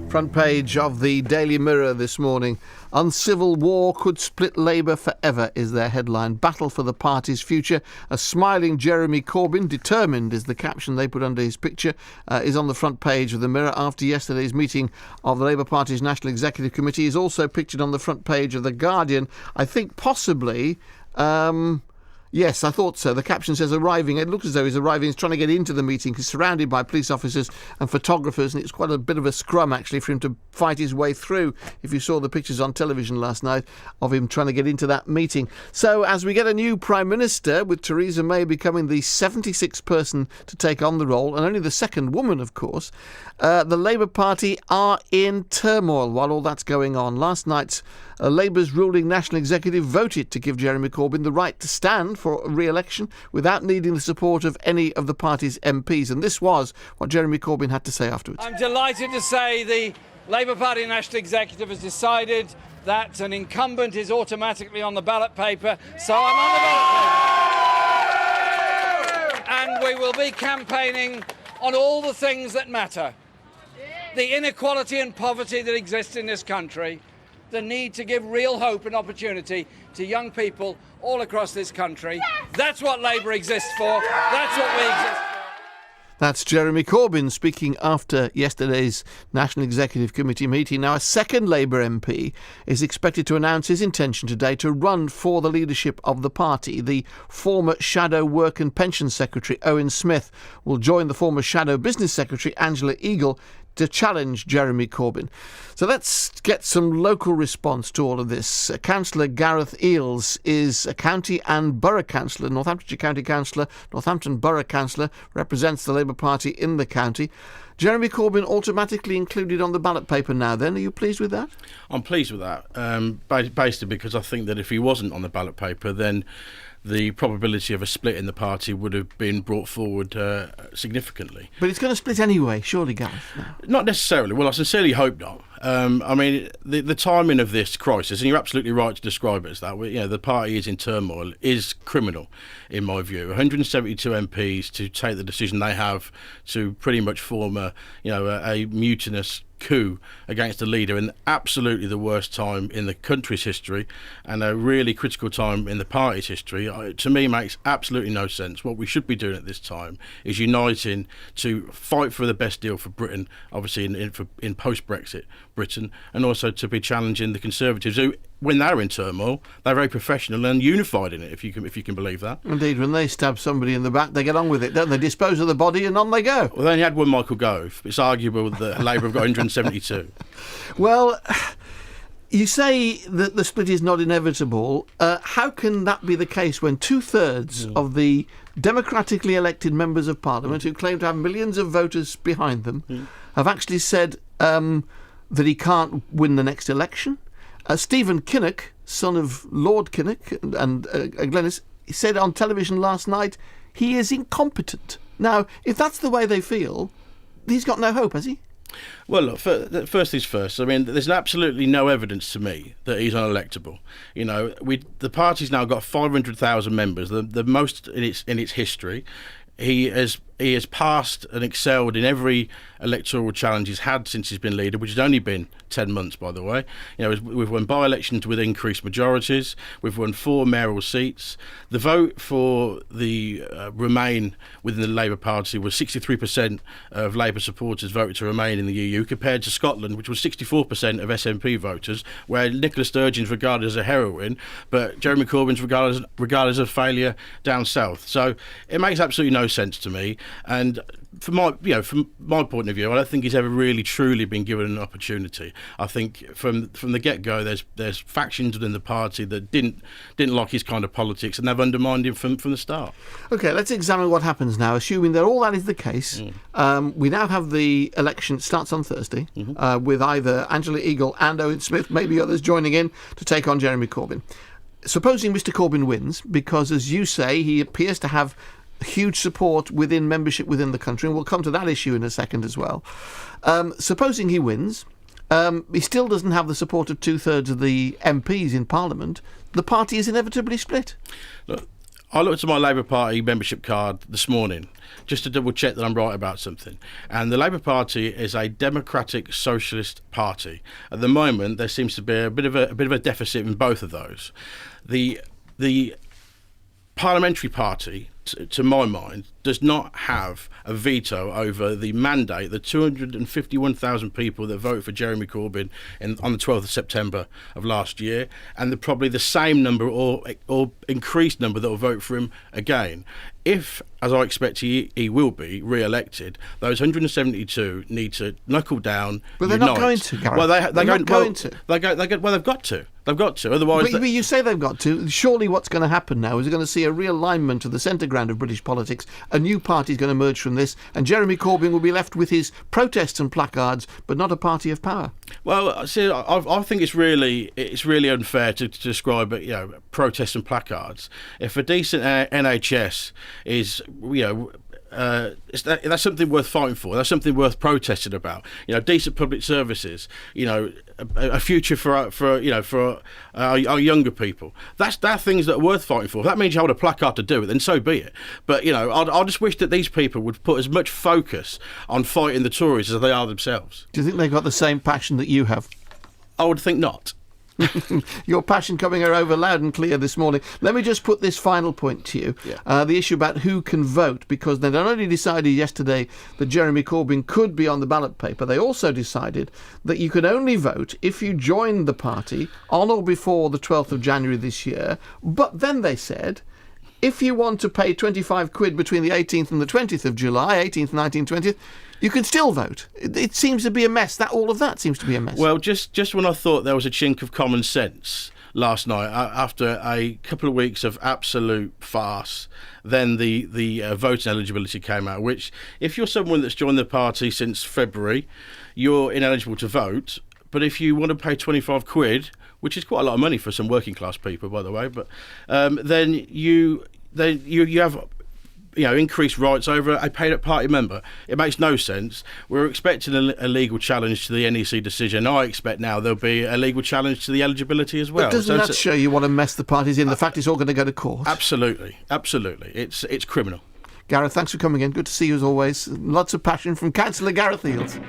Front page of the Daily Mirror this morning. Uncivil war could split Labour forever is their headline. Battle for the party's future. A smiling Jeremy Corbyn, determined is the caption they put under his picture, is on the front page of the Mirror after yesterday's meeting of the Labour Party's National Executive Committee. Is also pictured on the front page of The Guardian. I think possibly... Yes, I thought so. The caption says arriving. It looks as though he's arriving. He's trying to get into the meeting. He's surrounded by police officers and photographers, and it's quite a bit of a scrum, actually, for him to fight his way through, if you saw the pictures on television last night of him trying to get into that meeting. So as we get a new Prime Minister, with Theresa May becoming the 76th person to take on the role, and only the second woman, of course, the Labour Party are in turmoil while all that's going on. Last night, Labour's ruling National Executive voted to give Jeremy Corbyn the right to stand for re-election without needing the support of any of the party's MPs. And this was what Jeremy Corbyn had to say afterwards. I'm delighted to say the Labour Party National Executive has decided that an incumbent is automatically on the ballot paper, so I'm on the ballot paper. And we will be campaigning on all the things that matter. The inequality and poverty that exist in this country, the need to give real hope and opportunity to young people all across this country. That's what Labour exists for. That's what we exist for. That's Jeremy Corbyn speaking after yesterday's National Executive Committee meeting. Now, a second Labour MP is expected to announce his intention today to run for the leadership of the party. The former Shadow Work and Pension Secretary, Owen Smith, will join the former Shadow Business Secretary, Angela Eales, to challenge Jeremy Corbyn. So let's get some local response to all of this. Councillor Gareth Eales is a county and borough councillor, Northamptonshire County Councillor, Northampton Borough Councillor, represents the Labour Party in the county. Jeremy Corbyn automatically included on the ballot paper now then. Are you pleased with that? I'm pleased with that, basically because I think that if he wasn't on the ballot paper, then the probability of a split in the party would have been brought forward significantly. But it's going to split anyway, surely, Gareth? No. Not necessarily. Well, I sincerely hope not. I mean, the timing of this crisis, and you're absolutely right to describe it as that, the party is in turmoil, is criminal, in my view. 172 MPs to take the decision they have to pretty much form a mutinous coup against the leader in absolutely the worst time in the country's history and a really critical time in the party's history, to me makes absolutely no sense. What we should be doing at this time is uniting to fight for the best deal for Britain, obviously in post-Brexit Britain, and also to be challenging the Conservatives who, when they're in turmoil, they're very professional and unified in it, if you can believe that. Indeed, when they stab somebody in the back, they get on with it, don't they? Dispose of the body and on they go. Well, they only had one Michael Gove. It's arguable that Labour have got 172. Well, you say that the split is not inevitable. How can that be the case when two-thirds of the democratically elected members of Parliament, who claim to have millions of voters behind them, have actually said that he can't win the next election? Stephen Kinnock, son of Lord Kinnock and Glenys, said on television last night he is incompetent. Now, if that's the way they feel, he's got no hope, has he? Well, look, first things first. I mean, there's absolutely no evidence to me that he's unelectable. The party's now got 500,000 members, the most in its history. He has passed and excelled in every electoral challenge he's had since he's been leader, which has only been 10 months, by the way. We've won by-elections with increased majorities. We've won 4 mayoral seats. The vote for the Remain within the Labour Party was 63% of Labour supporters voted to remain in the EU, compared to Scotland, which was 64% of SNP voters, where Nicola Sturgeon's regarded as a heroine, but Jeremy Corbyn's regarded as a failure down south. So it makes absolutely no sense to me. And from my point of view, I don't think he's ever really truly been given an opportunity. I think from the get-go, there's factions within the party that didn't like his kind of politics, and they've undermined him from the start. OK, let's examine what happens now, assuming that all that is the case. We now have the election starts on Thursday, with either Angela Eales and Owen Smith, maybe others joining in to take on Jeremy Corbyn. Supposing Mr Corbyn wins, because as you say, he appears to have huge support within membership within the country, and we'll come to that issue in a second as well. Supposing he wins, he still doesn't have the support of two-thirds of the MPs in Parliament. The party is inevitably split. Look, I looked at my Labour Party membership card this morning just to double check that I'm right about something. And the Labour Party is a democratic socialist party. At the moment, there seems to be a bit of a deficit in both of those. The parliamentary party, to my mind, does not have a veto over the mandate, the 251,000 people that voted for Jeremy Corbyn on the 12th of September of last year, and probably the same number or increased number that will vote for him again. If, as I expect he will be, re-elected, those 172 need to knuckle down. But they're not going to, Gareth. Well, they're not going to. They've got to. They've got to. Otherwise, but you say they've got to. Surely what's going to happen now is we're going to see a realignment of the centre ground of British politics. A new party is going to emerge from this, and Jeremy Corbyn will be left with his protests and placards, but not a party of power. Well, see, I think it's really unfair to describe it, protests and placards. If a decent NHS is, that's something worth fighting for. That's something worth protesting about. Decent public services. A future for our younger people. They're things that are worth fighting for. If that means you hold a placard to do it, then so be it. But I just wish that these people would put as much focus on fighting the Tories as they are themselves. Do you think they've got the same passion that you have? I would think not. Your passion coming over loud and clear this morning. Let me just put this final point to you. Yeah. The issue about who can vote, because they not only decided yesterday that Jeremy Corbyn could be on the ballot paper, they also decided that you could only vote if you joined the party on or before the 12th of January this year. But then they said, if you want to pay 25 quid between the 18th and the 20th of July, 18th, 19th, 20th, you can still vote. It seems to be a mess. All of that seems to be a mess. Well, just when I thought there was a chink of common sense last night, after a couple of weeks of absolute farce, then the voting eligibility came out, which, if you're someone that's joined the party since February, you're ineligible to vote. But if you want to pay 25 quid, which is quite a lot of money for some working class people, by the way, but then you have increased rights over a paid-up party member. It makes no sense. We're expecting a legal challenge to the NEC decision. I expect now there'll be a legal challenge to the eligibility as well. But doesn't that show you want to mess the parties in? The fact it's all going to go to court. Absolutely. It's criminal. Gareth, thanks for coming in. Good to see you as always. Lots of passion from Councillor Gareth Eales.